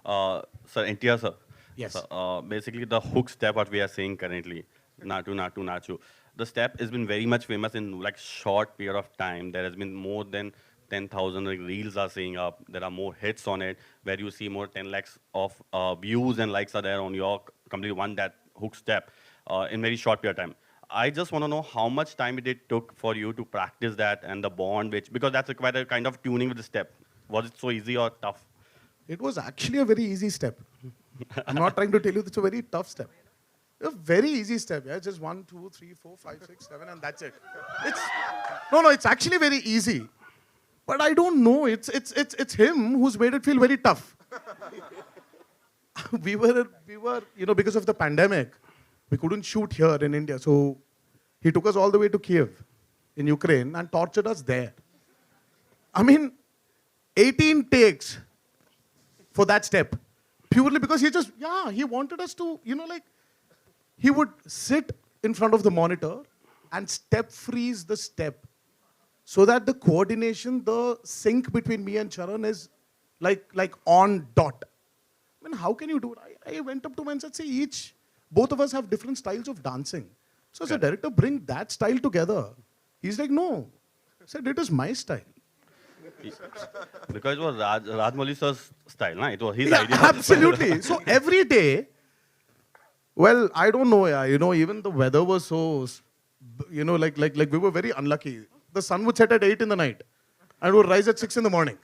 Sir, NTR sir. Yes. Sir, basically the hook step what we are saying currently, Natu Natu Nachu. The step has been very much famous in like short period of time. There has been more than 10,000 like, reels are saying up. There are more hits on it where you see more 10 lakhs of views and likes are there on your completely one that hook step in very short period of time. I just want to know how much time it took for you to practice that and the bond, which because that's quite a kind of tuning with the step. Was it so easy or tough? It was actually a very easy step. I'm not trying to tell you it's a very tough step. A very easy step, yeah. Just 1, 2, 3, 4, 5, 6, 7, and that's it. It's no, it's actually very easy. But I don't know. It's him who's made it feel very tough. we were, because of the pandemic, we couldn't shoot here in India. So he took us all the way to Kiev in Ukraine and tortured us there. I mean, 18 takes for that step. Purely because he wanted us to, he would sit in front of the monitor and step freeze the step so that the coordination, the sync between me and Charan is like on dot. I mean, how can you do it? I went up to him and said, see, both of us have different styles of dancing. So as a director, bring that style together. He's like, no. I said, it is my style. Because it was Rajmouli sir's style, na? It was his Yeah, idea. absolutely. So every day, well, I don't know, yeah, even the weather was so, like we were very unlucky. The sun would set at 8 in the night and would rise at 6 in the morning.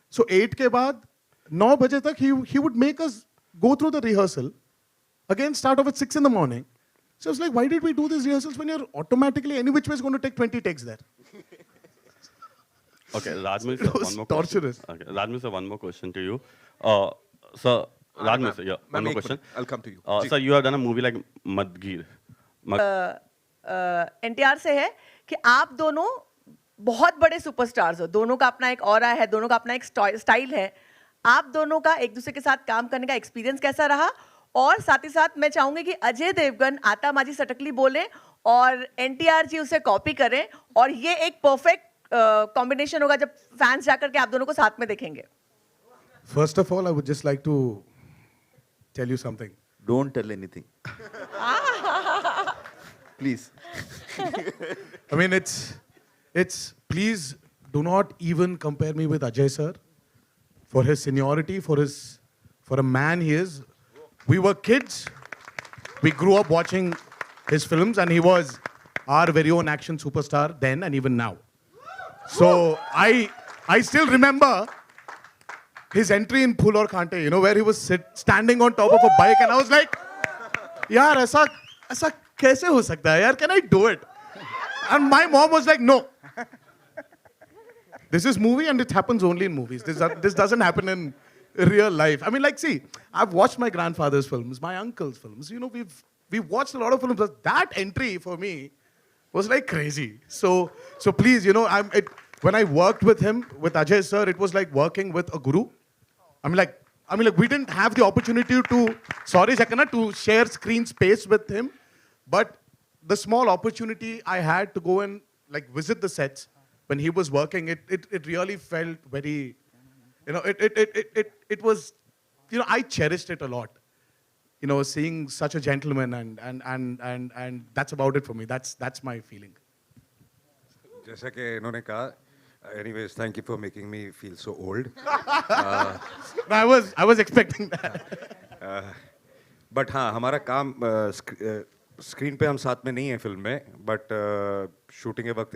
So 8 ke baad, 9 baje tak, he would make us go through the rehearsal, again start off at 6 in the morning. So I was like, why did we do these rehearsals when you're automatically, any which way is going to take 20 takes there? Okay, Rajmouli sir, It was one more torturous. question. Okay, Rajmouli sir, one more question to you. Sir, Rajmouli sir, yeah, one more question. I'll come to you. Sir, you have done a movie like Madgir. NTR से है कि आप दोनों बहुत बड़े superstars हो, दोनों का अपना एक ऑरा है, दोनों का अपना एक स्टाइल है. आप दोनों का एक दूसरे के साथ काम करने का एक्सपीरियंस कैसा रहा? और साथ ही साथ मैं चाहूंगी कि अजय देवगन आता माजी सटकली बोले और एनटीआर जी उसे कॉपी करें और ये एक परफेक्ट कॉम्बिनेशन होगा जब फैंस जाकर के आप दोनों को साथ में देखेंगे. First of all, I would just like to tell you something. Don't tell anything. Please. I mean, it's please do not even compare me with Ajay sir for his seniority, for a man he is. We were kids. We grew up watching his films, and he was our very own action superstar then and even now. So I still remember his entry in Phul Aur Kante, where he was standing on top of a bike, and I was like, yaar, aisa kaise ho sakta hai, yaar, can I do it? And my mom was like, no. This is movie and it happens only in movies. This doesn't happen in real life. I mean, like, see, I've watched my grandfather's films, my uncle's films. We've watched a lot of films, but that entry for me was like crazy. So please, when I worked with him, with Ajay sir, it was like working with a guru. I mean, like we didn't have the opportunity to share screen space with him, but the small opportunity I had to go and like visit the sets when he was working, it really felt very, it was, I cherished it a lot. Seeing such a gentleman and that's about it for me. That's my feeling. जैसा कि इन्होंने कहा, anyways, thank you for making me feel so old. No, I was expecting that. But हाँ, हमारा काम screen पे हम साथ में नहीं है फिल्म में, but शूटिंग के वक्त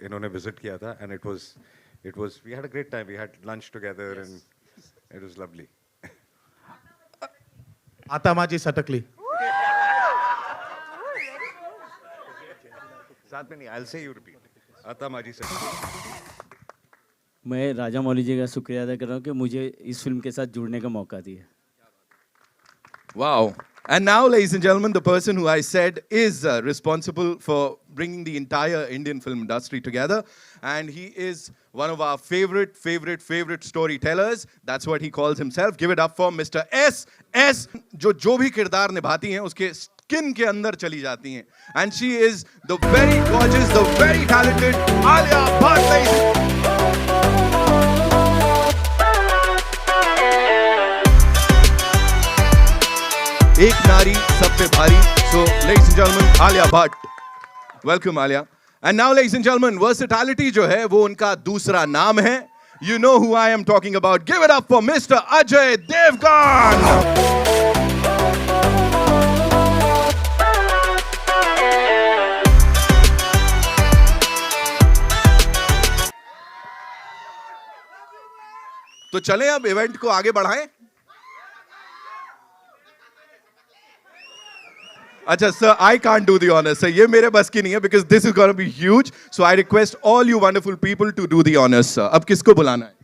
इन्होंने विजिट किया था, and it was we had a great time. We had lunch together, yes. And it was lovely. Atamaji Satakli. साथ में नहीं, I'll say you repeat. Atamaji Satakli. मैं राजा मौली जी का शुक्रिया अदा कर रहा हूँ कि मुझे इस फिल्म के साथ जुड़ने का मौका दिया. Wow. And now, ladies and gentlemen, the person who I said is responsible for bringing the entire Indian film industry together. And he is one of our favorite storytellers. That's what he calls himself. Give it up for Mr. S. जो भी किरदार निभाती हैं, उसके skin के अंदर चली जाती हैं. And she is the very gorgeous, the very talented Alia Bhatt, ladies. एक नारी सब पे भारी. So, ladies and gentlemen, Alia Bhatt. Welcome, Alia. And now, ladies and gentlemen, versatility जो है वो उनका दूसरा नाम है. You know who I am talking about. Give it up for Mr. Ajay Devgan. तो चलें अब इवेंट को आगे बढ़ाएं. अच्छा sir, I can't do the honours sir, ये मेरे बस की नहीं है because this is gonna be huge. So I request all you wonderful people to do the honours sir. अब किसको बुलाना है?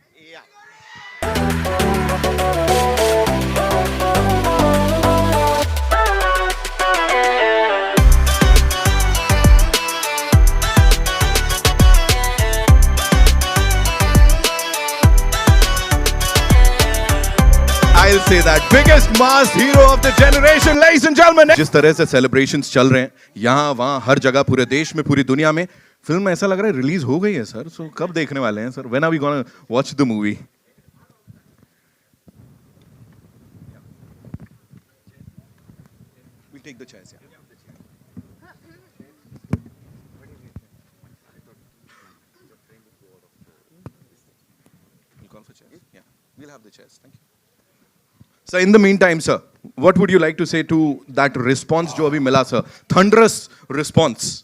I'll say that biggest mass hero of the generation, ladies and gentlemen. जिस तरह से celebrations चल रहे हैं यहाँ वहाँ हर जगह, पूरे देश में, पूरी दुनिया में, फिल्म ऐसा लग रहा है रिलीज हो गई है सर. सो कब देखने वाले हैं sir? When are we gonna watch the movie? We'll take the chairs. Yeah. We'll call for chairs. Yeah, we'll have the chairs. Thank you. So in the meantime, sir, what would you like to say to that response जो अभी मिला sir? Thunderous response.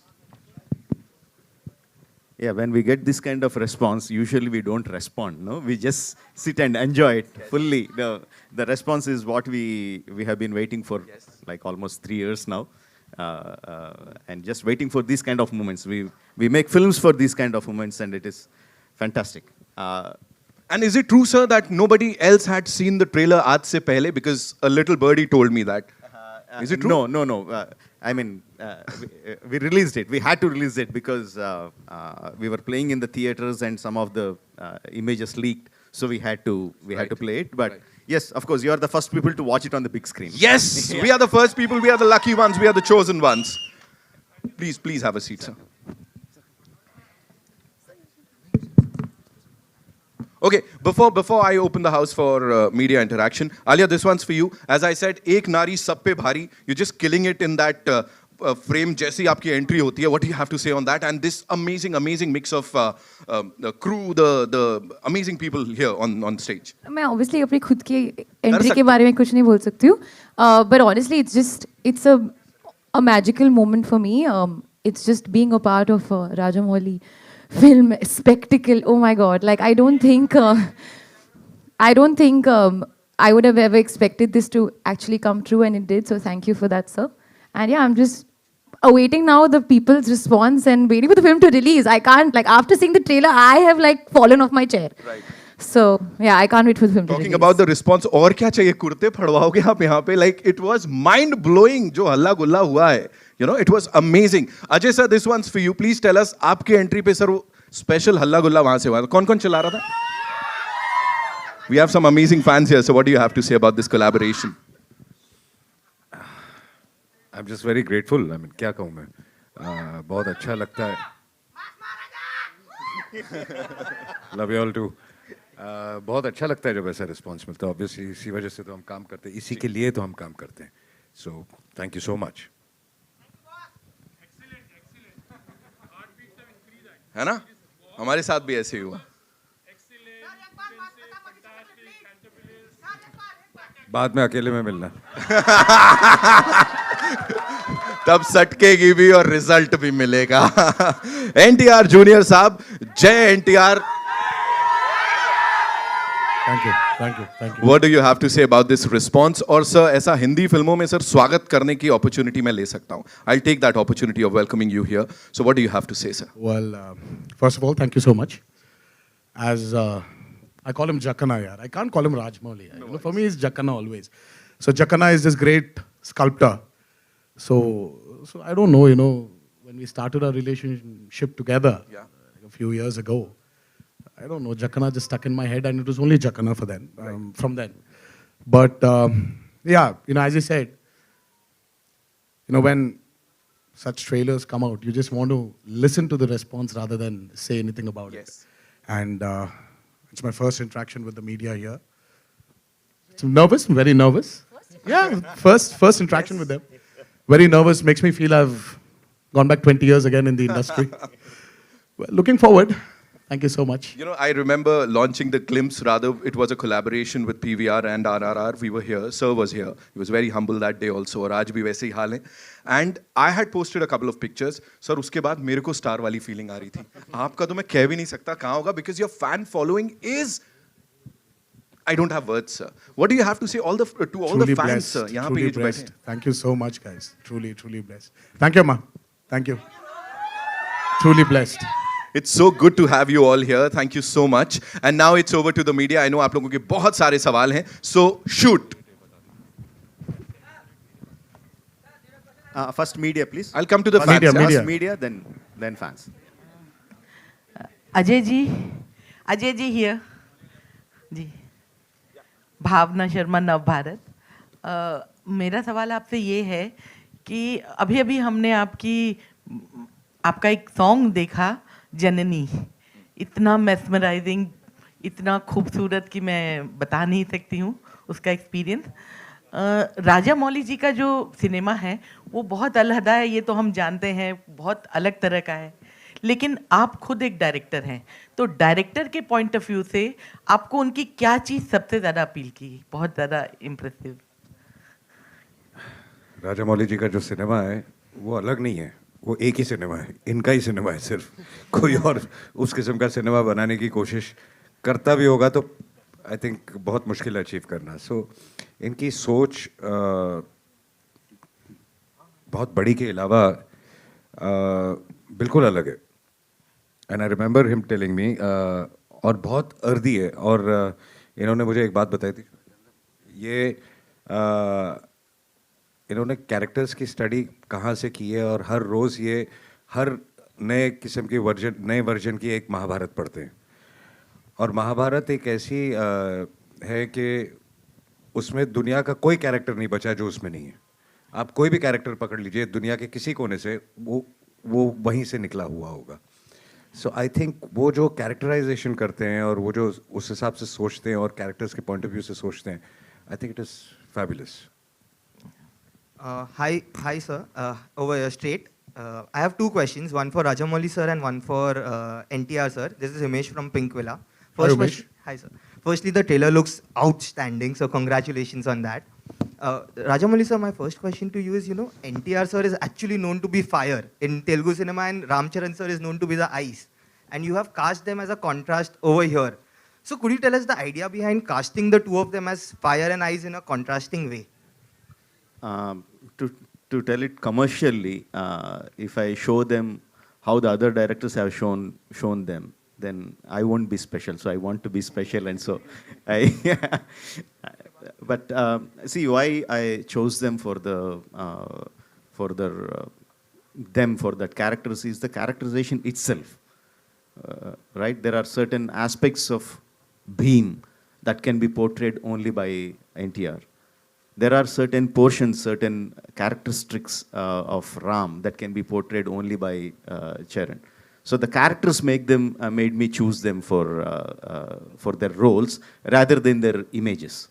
Yeah, when we get this kind of response, usually we don't respond, no? We just sit and enjoy it fully. The response is what we have been waiting for like almost 3 years now. And just waiting for these kind of moments. We make films for these kind of moments and it is fantastic. And is it true, sir, that nobody else had seen the trailer aaj se pehle? Because a little birdie told me that. Is it true? No. I mean, we released it. We had to release it because we were playing in the theaters and some of the images leaked. So we had to play it. But yes, of course, you are the first people to watch it on the big screen. Yes, we are the first people. We are the lucky ones. We are the chosen ones. Please have a seat, sir. Okay, before I open the house for media interaction, Alia, this one's for you. As I said, एक नारी सब पे भारी. You're just killing it in that frame. जैसी आपकी entry होती है, what do you have to say on that? And this amazing mix of the crew, the amazing people here on stage. मैं obviously अपनी खुद की entry के बारे में कुछ नहीं बोल सकती हूँ. But honestly, it's a magical moment for me. It's just being a part of Rajamouli film spectacle. Oh my God! Like I don't think I would have ever expected this to actually come true, and it did. So thank you for that, sir. And yeah, I'm just awaiting now the people's response and waiting for the film to release. I can't, like, after seeing the trailer, I have like fallen off my chair. Right. So yeah, I can't wait for the film to release. Talking about the response, और क्या चाहिए? कुर्ते फड़वाओगे आप यहाँ पे? Like it was mind blowing जो हल्ला गुल्ला हुआ है. You know, it was amazing. Ajay sir, this one's for you. Please tell us, आपके entry पे सर वो special हल्ला गुल्ला वहाँ से हुआ. कौन चला रहा था? We have some amazing fans here. So what do you have to say about this collaboration? I'm just very grateful. I mean, क्या कहूँ मैं? बहुत अच्छा लगता है. Love you all too. बहुत अच्छा लगता है जब ऐसा response मिलता है. Obviously इसी वजह से तो हम काम करते हैं. इसी के लिए तो हम काम करते हैं. So thank you so much. है ना? हमारे साथ भी ऐसे ही हुआ. बाद में अकेले में मिलना. तब सटकेगी भी और रिजल्ट भी मिलेगा. एनटीआर जूनियर साहब, जय NTR. Thank you. What do you have to say about this response? और सर ऐसा हिंदी फिल्मों में सर स्वागत करने की opportunity मैं ले सकता हूँ. I'll take that opportunity of welcoming you here. So what do you have to say, sir? Well, first of all, thank you so much. As I call him Jakana, yaar. I can't call him Rajmouli. You know, for me, it's Jakana always. So Jakana is this great sculptor. So I don't know, you know, when we started our relationship together like a few years ago, I don't know, Jakana just stuck in my head, and it was only Jakana for then, from then. But yeah, you know, as I said, you know, when such trailers come out, you just want to listen to the response rather than say anything about it. And it's my first interaction with the media here. So I'm nervous, I'm very nervous. Yeah, first interaction with them. Very nervous, makes me feel I've gone back 20 years again in the industry. Well, looking forward. Thank you so much. You know, I remember launching the Glimpse, rather, it was a collaboration with PVR and RRR. We were here, Sir was here. He was very humble that day also, और आज भी वैसे ही हाल है. And I had posted a couple of pictures. Sir, उसके बाद मेरे को star वाली फीलिंग आ रही थी. आपका तो मैं कह भी नहीं सकता कहाँ होगा, because your fan following is, I don't have words, sir. What do you have to say to all the fans, sir? यहाँ पे Truly ये जो बैठे blessed. हैं. Thank you so much, guys. Truly, truly blessed. Thank you, Ma. Thank you. Truly blessed. It's so good to have you all here. Thank you so much. And now it's over to the media. I know आप लोगों के बहुत सारे सवाल हैं. So shoot. First media, please. I'll come to the Media, fans. media. First media, then fans. Ajay ji here ji. Bhavna Sharma Nav Bharat. मेरा सवाल आपसे ये है कि अभी अभी हमने आपका एक सॉन्ग देखा, जननी. इतना मेस्मराइजिंग, इतना खूबसूरत कि मैं बता नहीं सकती हूँ उसका एक्सपीरियंस. राजा मौली जी का जो सिनेमा है वो बहुत अलहदा है, ये तो हम जानते हैं, बहुत अलग तरह का है. लेकिन आप खुद एक डायरेक्टर हैं, तो डायरेक्टर के पॉइंट ऑफ व्यू से आपको उनकी क्या चीज़ सबसे ज़्यादा अपील की, बहुत ज़्यादा इम्प्रेसिव? राजा मौली जी का जो सिनेमा है वो अलग नहीं है, वो एक ही सिनेमा है, इनका ही सिनेमा है. सिर्फ कोई और उस किस्म का सिनेमा बनाने की कोशिश करता भी होगा तो आई थिंक बहुत मुश्किल है अचीव करना. सो इनकी सोच बहुत बड़ी के अलावा बिल्कुल अलग है. And I remember him telling me, और बहुत अर्दी है. और इन्होंने मुझे एक बात बताई थी, ये इन्होंने कैरेक्टर्स की स्टडी कहाँ से की है, और हर रोज़ ये हर नए किस्म की नए वर्जन की एक महाभारत पढ़ते हैं. और महाभारत एक ऐसी है कि उसमें दुनिया का कोई कैरेक्टर नहीं बचा जो उसमें नहीं है. आप कोई भी कैरेक्टर पकड़ लीजिए दुनिया के किसी कोने से, वो वहीं से निकला हुआ होगा. सो आई थिंक वो जो कैरेक्टराइजेशन करते हैं और वो जो उस हिसाब से सोचते हैं और कैरेक्टर्स के पॉइंट ऑफ व्यू से सोचते हैं, I think it is fabulous. Hi, sir. Over here, straight. I have two questions. One for Rajamouli sir and one for NTR sir. This is Himesh from Pink Villa. Hi, Himesh. Hi, sir. Firstly, the trailer looks outstanding, so congratulations on that. Rajamouli sir, my first question to you is, NTR sir is actually known to be fire in Telugu cinema, and Ramcharan sir is known to be the ice. And you have cast them as a contrast over here. So could you tell us the idea behind casting the two of them as fire and ice in a contrasting way? To tell it commercially, if I show them how the other directors have shown them, then I won't be special. So I want to be special, and so but see why I chose them for that characters is the characterization itself. Right? There are certain aspects of Bhim that can be portrayed only by NTR. There are certain portions, certain characteristics of Ram that can be portrayed only by Charan. So the characters made me choose them for their roles rather than their images.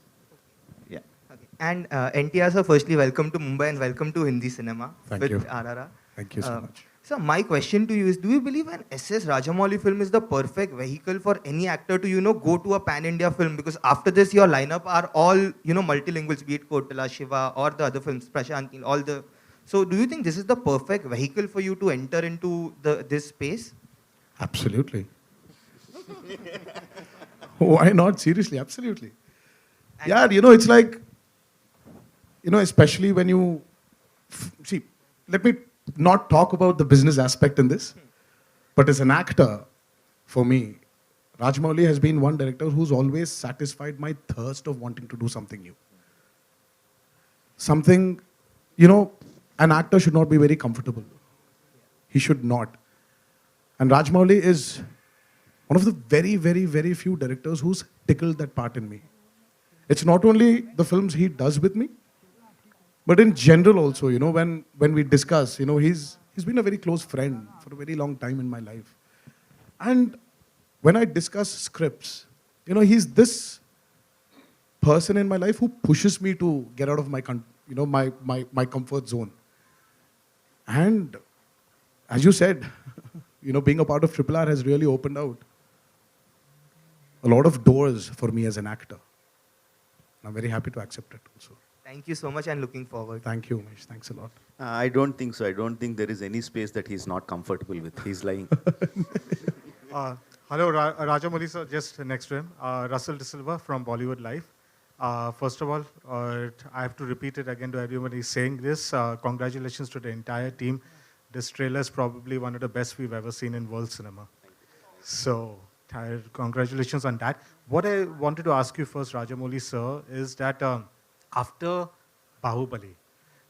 Yeah. Okay. And NTR sir, firstly, welcome to Mumbai and welcome to Hindi cinema Thank with you. RRR. Thank you so much. So my question to you is, do you believe an SS Rajamouli film is the perfect vehicle for any actor to, go to a pan-India film? Because after this, your lineup are all, multilinguals, be it Kotala, Shiva, or the other films, Prashant, all the... So do you think this is the perfect vehicle for you to enter into this space? Absolutely. Why not? Seriously, absolutely. Yeah, it's like, especially when you... See, let me not talk about the business aspect in this, but as an actor, for me, Rajamouli has been one director who's always satisfied my thirst of wanting to do something new. Something, an actor should not be very comfortable. He should not. And Rajamouli is one of the very, very, very few directors who's tickled that part in me. It's not only the films he does with me, but in general also, when we discuss, he's been a very close friend for a very long time in my life. And when I discuss scripts, he's this person in my life who pushes me to get out of my, my comfort zone. And as you said, being a part of Triple R has really opened out a lot of doors for me as an actor. I'm very happy to accept it also. Thank you so much and looking forward. Thank you, Umesh. Thanks a lot. I don't think so. I don't think there is any space that he's not comfortable with. He's lying. Hello, Rajamouli sir, just next to him. Russell De Silva from Bollywood Live. First of all, I have to repeat it again to everyone who's saying this. Congratulations to the entire team. This trailer is probably one of the best we've ever seen in world cinema. So, congratulations on that. What I wanted to ask you first, Rajamouli sir, is that after Bahubali,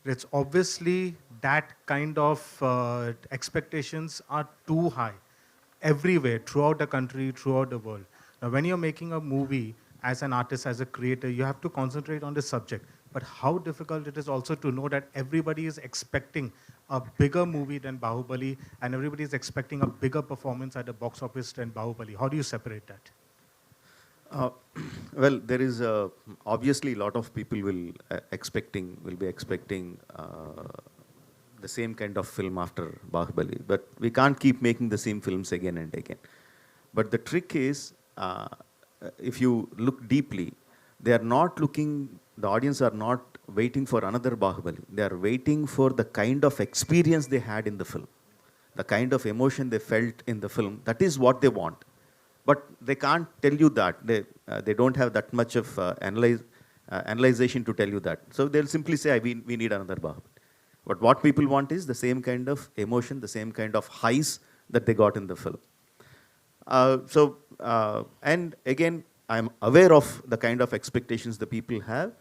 it's obviously that kind of expectations are too high everywhere, throughout the country, throughout the world. Now, when you're making a movie as an artist, as a creator, you have to concentrate on the subject. But how difficult it is also to know that everybody is expecting a bigger movie than Bahubali and everybody is expecting a bigger performance at the box office than Bahubali. How do you separate that? Well, there is obviously a lot of people will be expecting the same kind of film after Bahubali, but we can't keep making the same films again and again. But the trick is, if you look deeply, the audience are not waiting for another Bahubali. They are waiting for the kind of experience they had in the film, the kind of emotion they felt in the film. That is what they want. But they can't tell you that. They don't have that much of analyzation to tell you that. So they'll simply say, we need another Bahubali. But what people want is the same kind of emotion, the same kind of highs that they got in the film. And again, I'm aware of the kind of expectations the people have.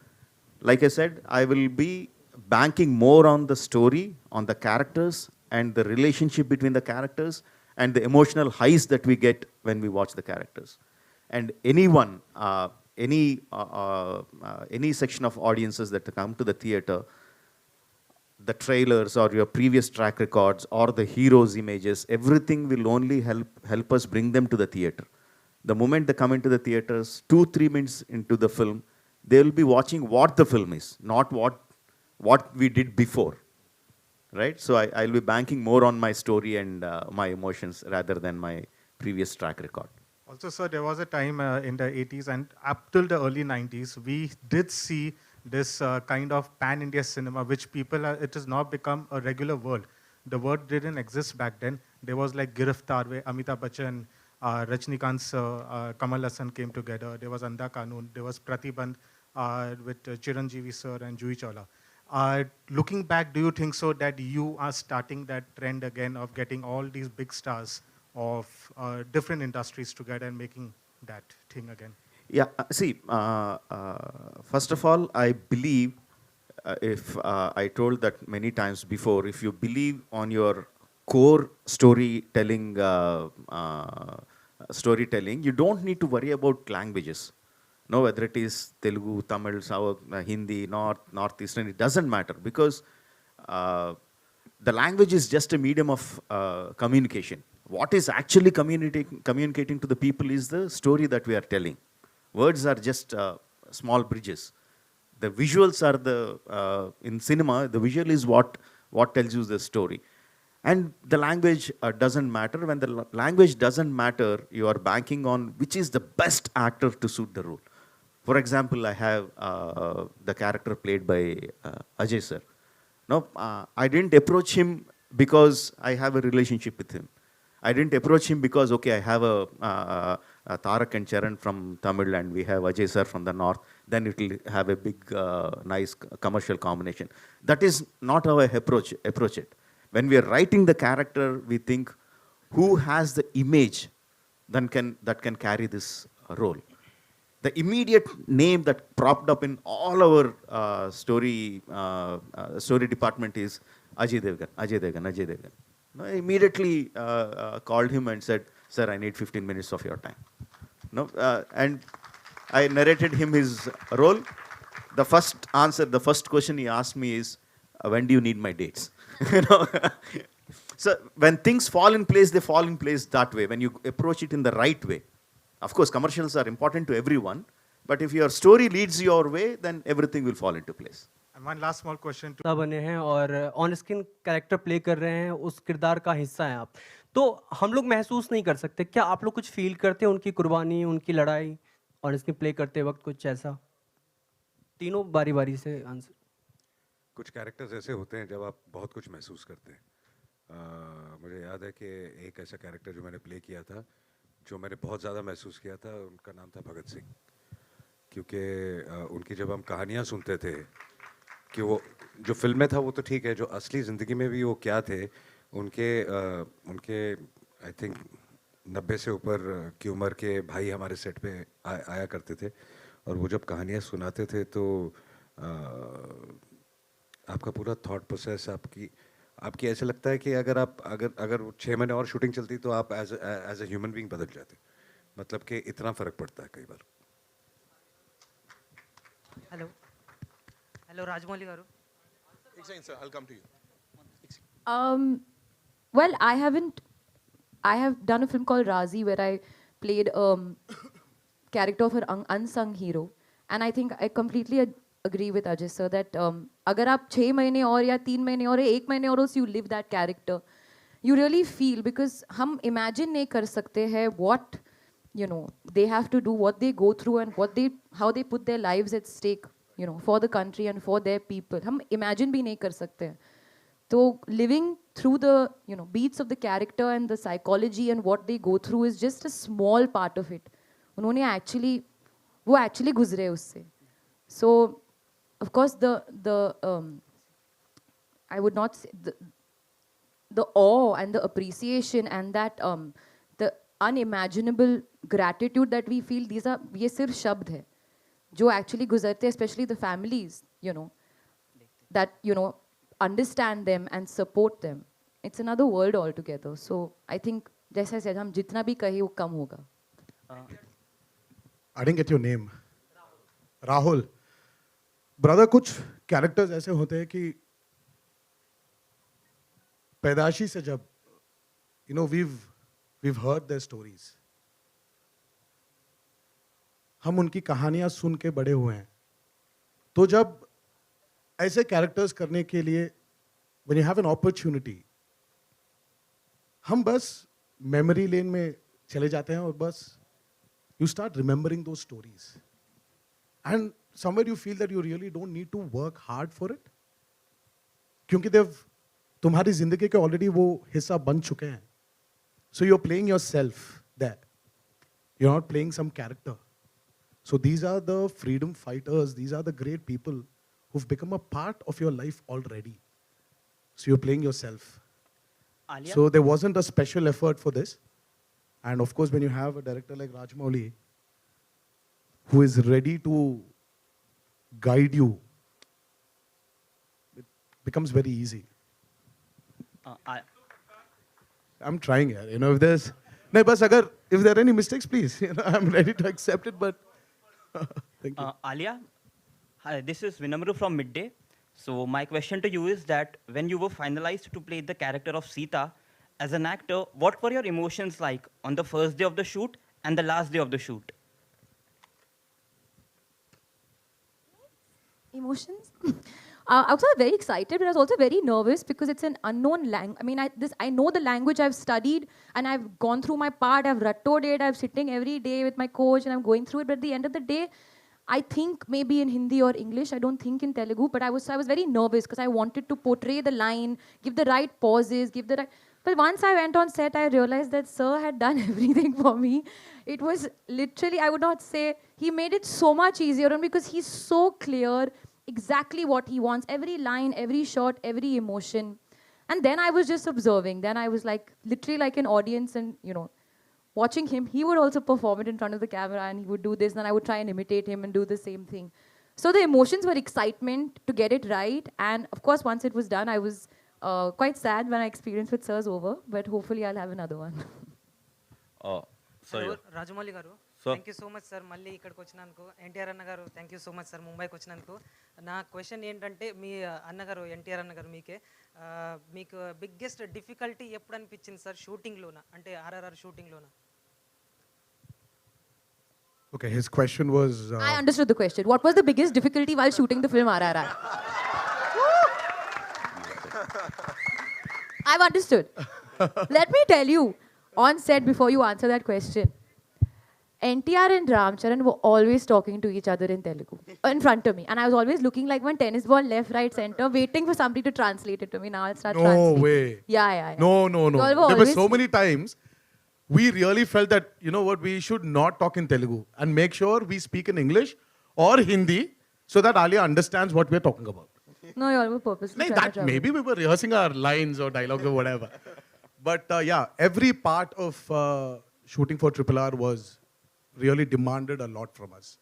Like I said, I will be banking more on the story, on the characters, and the relationship between the characters, and the emotional highs that we get when we watch the characters. And anyone, any section of audiences that come to the theater, the trailers or your previous track records or the heroes' images, everything will only help us bring them to the theater. The moment they come into the theaters, 2-3 minutes into the film, they will be watching what the film is, not what we did before. Right? So I'll be banking more on my story and my emotions rather than my previous track record. Also, sir, there was a time in the 80s and up till the early 90s, we did see this kind of pan-India cinema, which it has now become a regular word. The word didn't exist back then. There was like Giriftar, where Amitabh Bachchan, Rajnikant's Kamal Hassan came together. There was Andha Kanun. There was Pratibandh with Chiranjeevi sir and Juhi Chawla. Looking back, do you think so that you are starting that trend again of getting all these big stars of different industries together and making that thing again? Yeah, see, first of all, I believe, if I told that many times before, if you believe on your core storytelling, you don't need to worry about languages. No, whether it is Telugu, Tamil, South, Hindi, Northeastern, it doesn't matter, because the language is just a medium of communication. What is actually communicating to the people is the story that we are telling. Words are just small bridges. The visuals are in cinema, the visual is what tells you the story. And the language doesn't matter. When the language doesn't matter, you are banking on which is the best actor to suit the role. For example, I have the character played by Ajay sir. No, I didn't approach him because I have a relationship with him. I didn't approach him because, okay, I have a Tarak and Charan from Tamil and we have Ajay sir from the north, then it will have a big, nice commercial combination. That is not how I approach it. When we are writing the character, we think, who has the image that can carry this role? The immediate name that propped up in all our story department is Ajay Devgan. No, I immediately called him and said, sir, I need 15 minutes of your time. No, and I narrated him his role. The first question he asked me is, when do you need my dates? You know? So when things fall in place, they fall in place that way, when you approach it in the right way. Of course, commercials are important to everyone, But if your story leads your way, then everything will fall into place. And one last small question to बने हैं और on screen character play कर रहे हैं, उस किरदार का हिस्सा हैं आप, तो हम लोग महसूस नहीं कर सकते? क्या आप लोग कुछ फील करते हैं उनकी कुर्बानी, उनकी लड़ाई ऑन स्क्रीन प्ले करते वक्त कुछ ऐसा? तीनों बारी बारी से आंसर। कुछ कैरेक्टर्स ऐसे होते हैं जब आप बहुत कुछ महसूस करते हैं। मुझे याद है कि एक ऐसा कैरेक्टर जो मैंने प्ले किया था, जो मैंने बहुत ज़्यादा महसूस किया था, उनका नाम था भगत सिंह। क्योंकि उनकी जब हम कहानियाँ सुनते थे कि वो जो फिल्म में था वो तो ठीक है, जो असली ज़िंदगी में भी वो क्या थे, उनके आई थिंक 90 से ऊपर की उम्र के भाई हमारे सेट पे आया करते थे, और वो जब कहानियाँ सुनाते थे तो आपका पूरा थॉट प्रोसेस आपकी ऐसे लगता है कि अगर 6 महीने और शूटिंग चलती तो आप एज अ ह्यूमन बीइंग बदल जाते। मतलब कि इतना फ़र्क पड़ता है कई बार। हेलो राजमौली गारू। एक second sir, I'll come to you. Well, I have done a film called Razi where I played character of an unsung hero, and I think I completely agree with Ajay sir that अगर आप 6 महीने और या 3 महीने और 1 महीने और you live that character, you really feel, because हम imagine नहीं कर सकते हैं what they have to do, what they go through, and how they put their lives at stake, for the country and for their people. हम imagine भी नहीं कर सकते हैं. So living through the beats of the character and the psychology and what they go through is just a small part of it. उन्होंने वो actually गुजरे उससे. So of course I would not say the awe and the appreciation and that the unimaginable gratitude that we feel, ये सिर्फ शब्द है जो actually गुजरते, especially the families, that understand them and support them. It's another world altogether. So I think, जैसे I said, हम जितना भी कहे वो कम होगा. I didn't get your name. Rahul. Brother, कुछ characters ऐसे होते हैं कि पैदाशी से जब we've heard their stories. हम उनकी कहानियां सुन के बड़े हुए हैं. तो जब ऐसे कैरेक्टर्स करने के लिए when you have an opportunity, हम बस मेमोरी लेन में चले जाते हैं और बस you start remembering those stories. And somewhere you feel that you really don't need to work hard for it. क्योंकि तुम्हारी जिंदगी के ऑलरेडी वो हिस्सा बन चुके हैं. So you're playing yourself there. You're not playing some character. So these are the freedom fighters, these are the great people who've become a part of your life already. So you're playing yourself. Alia? So there wasn't a special effort for this. And of course, when you have a director like Rajamouli, who is ready to guide you, it becomes very easy. I'm trying here. If there's... No, but if there are any mistakes, please. I'm ready to accept it, but... Thank you. Alia, hi, this is Vinamru from Midday. So my question to you is that when you were finalized to play the character of Sita, as an actor, what were your emotions like on the first day of the shoot and the last day of the shoot? Emotions? I was very excited, but I was also very nervous because it's an unknown language. I mean, I know the language, I've studied, and I've gone through my part, I've rattoed it, I'm sitting every day with my coach, and I'm going through it. But at the end of the day, I think maybe in Hindi or English, I don't think in Telugu, but I was very nervous because I wanted to portray the line, give the right pauses, give the right... But once I went on set, I realized that Sir had done everything for me. It was literally, I would not say, he made it so much easier on me because he's so clear exactly what he wants, every line, every shot, every emotion. And then I was just observing. Then I was like, literally like an audience and, watching him. He would also perform it in front of the camera and he would do this, and then I would try and imitate him and do the same thing. So the emotions were excitement to get it right. And of course, once it was done, I was quite sad when I experienced with Sir's over, but hopefully I'll have another one. Rajamouli గారు, thank you so much sir మళ్ళీ ఇక్కడికి వచ్చినందుకు. ఎన్టీఆర్ అన్న గారు, thank you so much sir ముంబైకి వచ్చినందుకు. నా question ఏంటంటే, మీ అన్నగారు ఎన్టీఆర్ అన్న గారు మీకు బిగ్గెస్ట్ డిఫికల్టీ ఎప్పుడు అనిపించింది సార్ షూటింగ్లోన, అంటే RRR షూటింగ్లోన? Okay, his question was. I understood the question. What was the biggest difficulty while shooting the film RRR? I've understood. Let me tell you, on set, before you answer that question, NTR and Ramcharan were always talking to each other in Telugu in front of me. And I was always looking like one tennis ball, left, right, center, waiting for somebody to translate it to me. Now I'll start No translating. way. Yeah. No. You all were There were always- so many times we really felt that, you know what, we should not talk in Telugu and make sure we speak in English or Hindi so that Alia understands what we're talking about. No, you all were purposely Like trying to that, trouble maybe we were rehearsing our lines or dialogues or whatever. But yeah, every part of shooting for Triple R was really demanded a lot from us.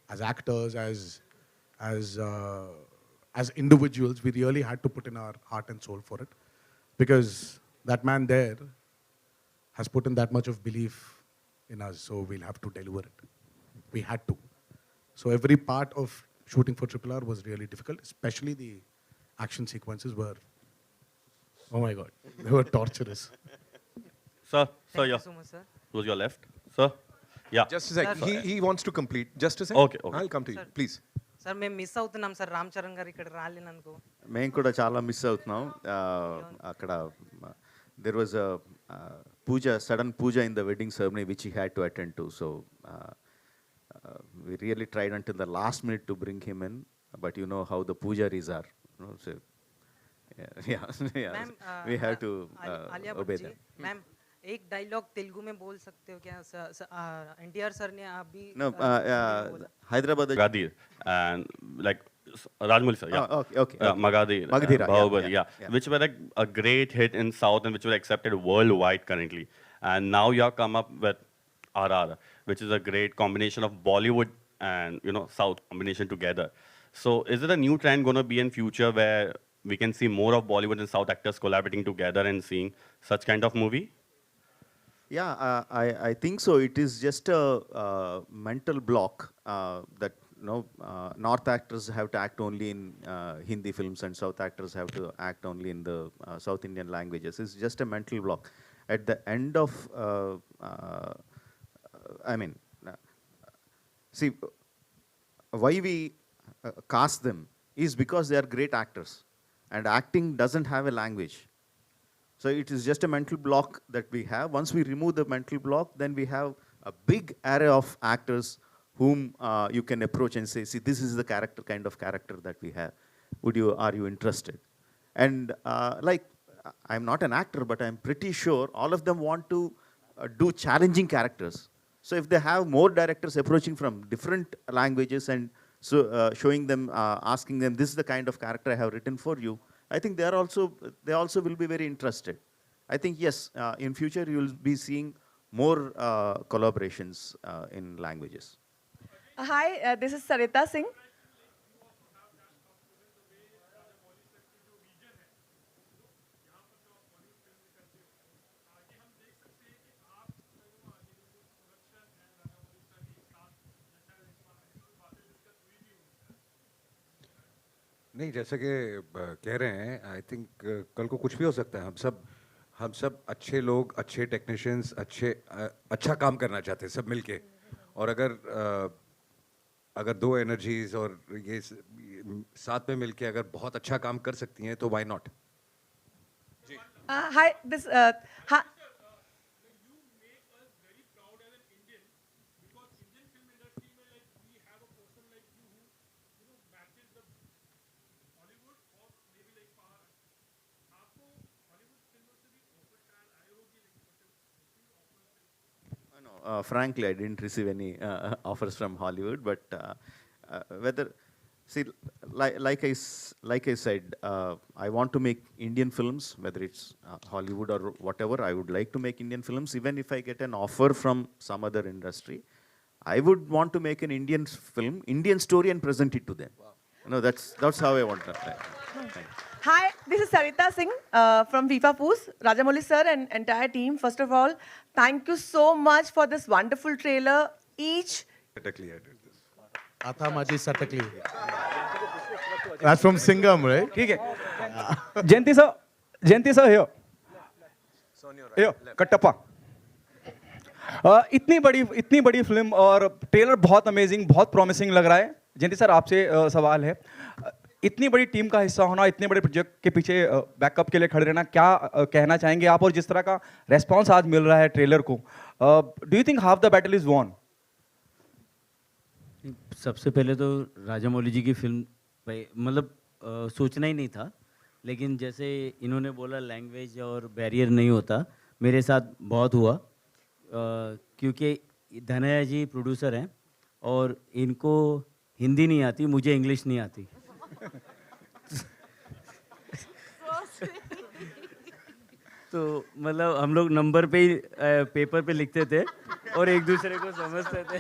As actors, as individuals, we really had to put in our heart and soul for it. Because that man there has put in that much of belief in us, so we'll have to deliver it. We had to. So every part of shooting for Triple R was really difficult, especially the action sequences were, oh my God, they were torturous. Sir, Thank you your, so much, sir. who's your left? Sir? Yeah. Just a sec. He wants to complete. Just a sec. Okay. I'll come to you. Sir. Please. Sir మేము miss అవుతున్నాం sir Ram Charan garu ఇక్కడ రాలేనందుకు మేము కూడా చాలా miss అవుతున్నాం అక్కడ there was puja sudden puja in the wedding ceremony which he had to attend to so we really tried until the last minute to bring him in, but you know how the pujaris are. You know, so, yeah. Ma'am We have to Alia obey Bhatt ji them. Ma'am एक dialogue Telugu में बोल सकते हो क्या NTR sir ने अभी No, Hyderabad. Magadhi and like Rajmouli sir, yeah. Okay. Magadhi, Magadhira, Bahubali, yeah. which were like a great hit in South and which were accepted worldwide currently. And now you have come up with RR, which is a great combination of Bollywood and South combination together. So is it a new trend going to be in future where we can see more of Bollywood and South actors collaborating together and seeing such kind of movie? Yeah, I think so. It is just a mental block that North actors have to act only in Hindi films and South actors have to act only in the South Indian languages. It's just a mental block. At the end of, see, why we cast them is because they are great actors, and acting doesn't have a language. So it is just a mental block that we have. Once we remove the mental block, then we have a big array of actors whom you can approach and say, see, this is the kind of character that we have. Are you interested? And I'm not an actor, but I'm pretty sure all of them want to do challenging characters. So if they have more directors approaching from different languages and showing them, asking them, this is the kind of character I have written for you, I think they also will be very interested. I think, yes, in future you will be seeing more collaborations in languages. Hi, this is Sarita Singh. नहीं जैसे कि कह रहे हैं I think कल को कुछ भी हो सकता है हम सब अच्छे लोग अच्छे टेक्नीशियंस अच्छा काम करना चाहते हैं सब मिलके और अगर दो एनर्जीज और ये साथ में मिलके अगर बहुत अच्छा काम कर सकती हैं तो why not Hi, this hi. Frankly, I didn't receive any offers from Hollywood, but like I said, I want to make Indian films, whether it's Hollywood or whatever. I would like to make Indian films, even if I get an offer from some other industry. I would want to make an Indian film, Indian story, and present it to them. Wow. That's how I want to. Hi, this is Sarita Singh from FIFA Poos, Rajamouli sir and entire team. First of all, thank you so much for this wonderful trailer. Each. Satakli I did this. Atha Maji Satakli. That's from Singham, right? ठीक है. Jayanti sir here. Here, Kattappa. इतनी बड़ी film और trailer बहुत amazing, बहुत promising लग रहा है। जयंती सर, आपसे सवाल है, इतनी बड़ी टीम का हिस्सा होना, इतने बड़े प्रोजेक्ट के पीछे बैकअप के लिए खड़े रहना, क्या कहना चाहेंगे आप? और जिस तरह का रेस्पॉन्स आज मिल रहा है ट्रेलर को, do you think half the battle is won? सबसे पहले तो राजामौली जी की फिल्म मतलब सोचना ही नहीं था, लेकिन जैसे इन्होंने बोला लैंग्वेज और बैरियर नहीं होता, मेरे साथ बहुत हुआ, क्योंकि धनया जी प्रोड्यूसर हैं और इनको हिंदी नहीं आती, मुझे इंग्लिश नहीं आती। तो मतलब हम लोग नंबर पे ही पेपर पे लिखते थे और एक दूसरे को समझते थे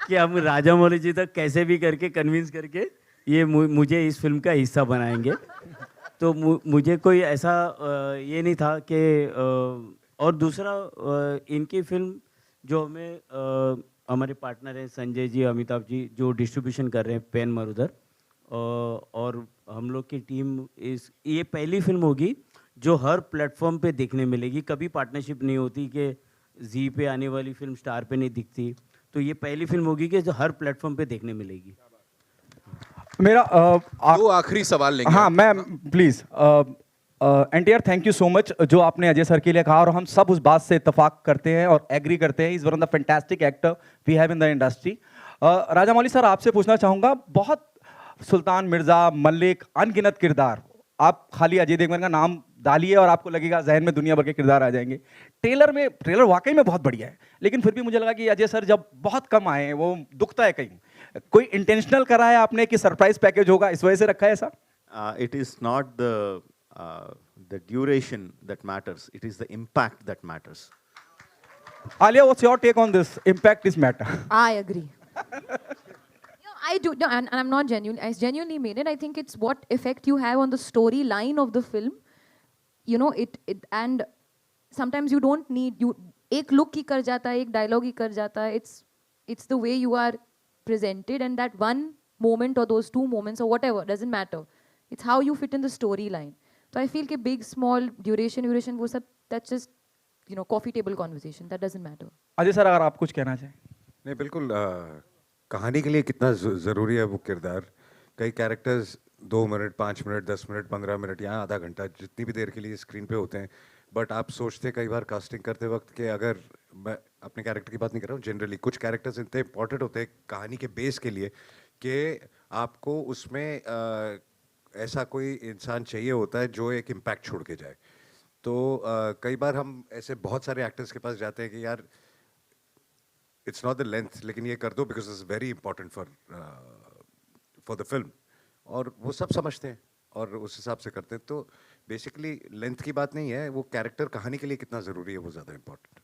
कि हम राजामौली जी तक कैसे भी करके कन्विंस करके ये मुझे इस फिल्म का हिस्सा बनाएंगे। तो मुझे कोई ऐसा ये नहीं था कि और दूसरा इनकी फिल्म जो हमें हमारे पार्टनर हैं संजय जी, अमिताभ जी, जो डिस्ट्रीब्यूशन कर रहे हैं पेन मरुधर, और हम लोग की टीम ये पहली फिल्म होगी जो हर प्लेटफॉर्म पे देखने मिलेगी। कभी पार्टनरशिप नहीं होती कि जी पे आने वाली फिल्म स्टार पे नहीं दिखती, तो ये पहली फिल्म होगी कि जो हर प्लेटफॉर्म पे देखने मिलेगी। मेरा दो आखिरी सवाल लेंगे। हाँ, मैं please NTR, thank you so much जो आपने अजय सर के लिए कहा, और हम सब उस बात से इत्तेफाक करते हैं और एग्री करते हैं। Is one of the fantastic actor we have in the industry. Rajamouli sir, आपसे पूछना चाहूँगा, बहुत सुल्तान मिर्जा, मलिक, अनगिनत किरदार, आप खाली अजय देवगन का नाम डालिए और आपको लगेगा जहन में दुनिया भर के किरदार आ जाएंगे। ट्रेलर वाकई में बहुत बढ़िया है, लेकिन फिर भी मुझे लगा कि अजय सर जब बहुत कम आए हैं, वो दुखता है कहीं। कोई इंटेंशनल करा है आपने कि सरप्राइज पैकेज होगा, इस वजह से रखा है ऐसा? It is not the duration that matters. It is the impact that matters. Alia, what's your take on this? Impact is matter. I agree. I do, no, and I'm not genuine. I genuinely mean it. I think it's what effect you have on the storyline of the film. You know, and sometimes you don't need, एक look ही कर जाता है, एक dialogue ही कर जाता है. It's the way you are presented, and that one moment or those two moments or whatever, doesn't matter. It's how you fit in the storyline. So I feel कि big, small, duration, वो सब, that's just, you know, coffee table conversation. That doesn't matter. Ajay sir, अगर आप कुछ कहना चाहें? नहीं, बिल्कुल कहानी के लिए कितना ज़रूरी है वो किरदार। कई characters 2 minute, 5 minute, 10 minute, 15 minute, यहाँ आधा घंटा, जितनी भी देर के लिए स्क्रीन पे होते हैं। बट आप सोचते कई बार कास्टिंग करते वक्त कि अगर मैं अपने कैरेक्टर की बात नहीं कर रहा हूँ, जनरली कुछ कैरेक्टर्स इतने इंपॉर्टेंट होते हैं कहानी के बेस के लिए कि आपको उसमें ऐसा कोई इंसान चाहिए होता है जो एक इम्पैक्ट छोड़ के जाए। तो कई बार हम ऐसे बहुत सारे एक्टर्स के पास जाते हैं कि यार इट्स नॉट द लेंथ, लेकिन ये कर दो because it's very important for the film, और वो सब समझते हैं और उस हिसाब से करते हैं। तो बेसिकली लेंथ की बात नहीं है, वो कैरेक्टर कहानी के लिए कितना ज़रूरी है वो ज़्यादा इम्पोर्टेंट।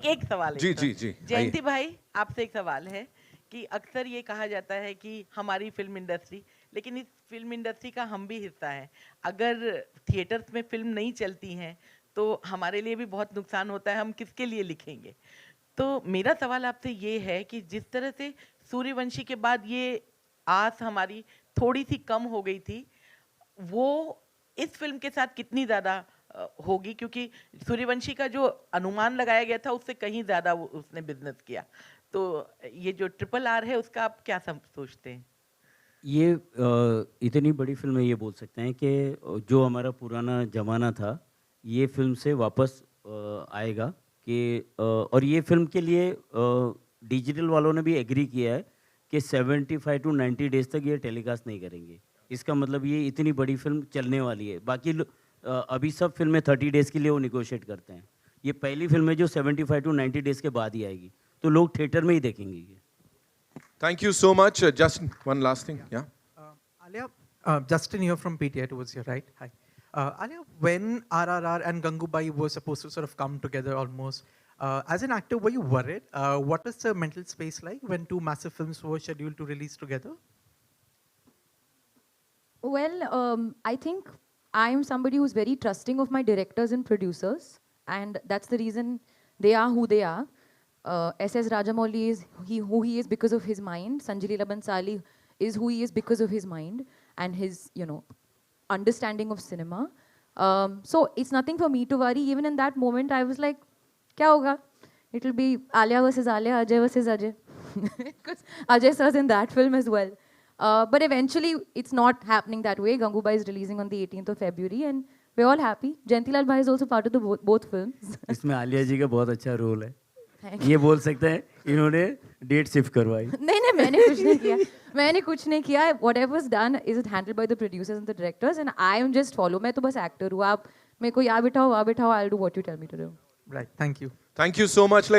एक सवाल जी। जयंती भाई, आपसे एक सवाल है कि अक्सर ये कहा जाता है कि हमारी फिल्म इंडस्ट्री, लेकिन इस फिल्म इंडस्ट्री का हम भी हिस्सा है, अगर थिएटर्स में फिल्म नहीं चलती हैं तो हमारे लिए भी बहुत नुकसान होता है, हम किसके लिए लिखेंगे? तो मेरा सवाल आपसे ये है कि जिस तरह से सूर्यवंशी के बाद ये आस हमारी थोड़ी सी कम हो गई थी, वो इस फिल्म के साथ कितनी ज़्यादा होगी? क्योंकि सूर्यवंशी का जो अनुमान लगाया गया था उससे कहीं ज़्यादा उसने बिजनेस किया। तो ये जो RRR है उसका आप क्या सोचते हैं? ये इतनी बड़ी फिल्म है, ये बोल सकते हैं कि जो हमारा पुराना ज़माना था ये फिल्म से वापस आएगा कि और ये फिल्म के लिए डिजिटल वालों ने भी एग्री किया है कि 75 to 90 डेज तक ये टेलीकास्ट नहीं करेंगे। इसका मतलब ये इतनी बड़ी फिल्म चलने वाली है। बाकी अभी सब फिल्में 30 डेज़ के लिए वो निगोशिएट करते हैं, ये पहली फिल्म है जो 75 to 90 डेज़ के बाद ही आएगी, तो लोग थिएटर में ही देखेंगे ये। Thank you so much. Justin, one last thing. Yeah. Alia, Justin here from PTI towards your right. Hi. Alia, when RRR and Gangubai were supposed to sort of come together almost, as an actor, were you worried? What was the mental space like when two massive films were scheduled to release together? Well, I think I am somebody who's very trusting of my directors and producers, and that's the reason they are who they are. S.S. Rajamouli is who he is because of his mind. Sanjay Leela Bhansali is who he is because of his mind and his, you know, understanding of cinema. So it's nothing for me to worry. Even in that moment, I was like, kya hoga? It'll be Alia versus Alia, Ajay versus Ajay. Because Ajay sir's in that film as well. But eventually, it's not happening that way. Gangubai is releasing on the 18th of February, and we're all happy. Jayantilal Bhai is also part of the both films. इसमें आलिया जी का बहुत अच्छा role है Thank ये बोल सकते हैं इन्होंने डेट शिफ्ट करवाई नहीं मैंने कुछ नहीं किया मैंने कुछ नहीं किया whatever's done is it handled by the producers and the directors and I am just follow मैं तो बस actor हूँ आप मेरे को यहाँ बिठाओ वहाँ बिठाओ I'll do what you tell me to do. Right, thank you. Thank you so much.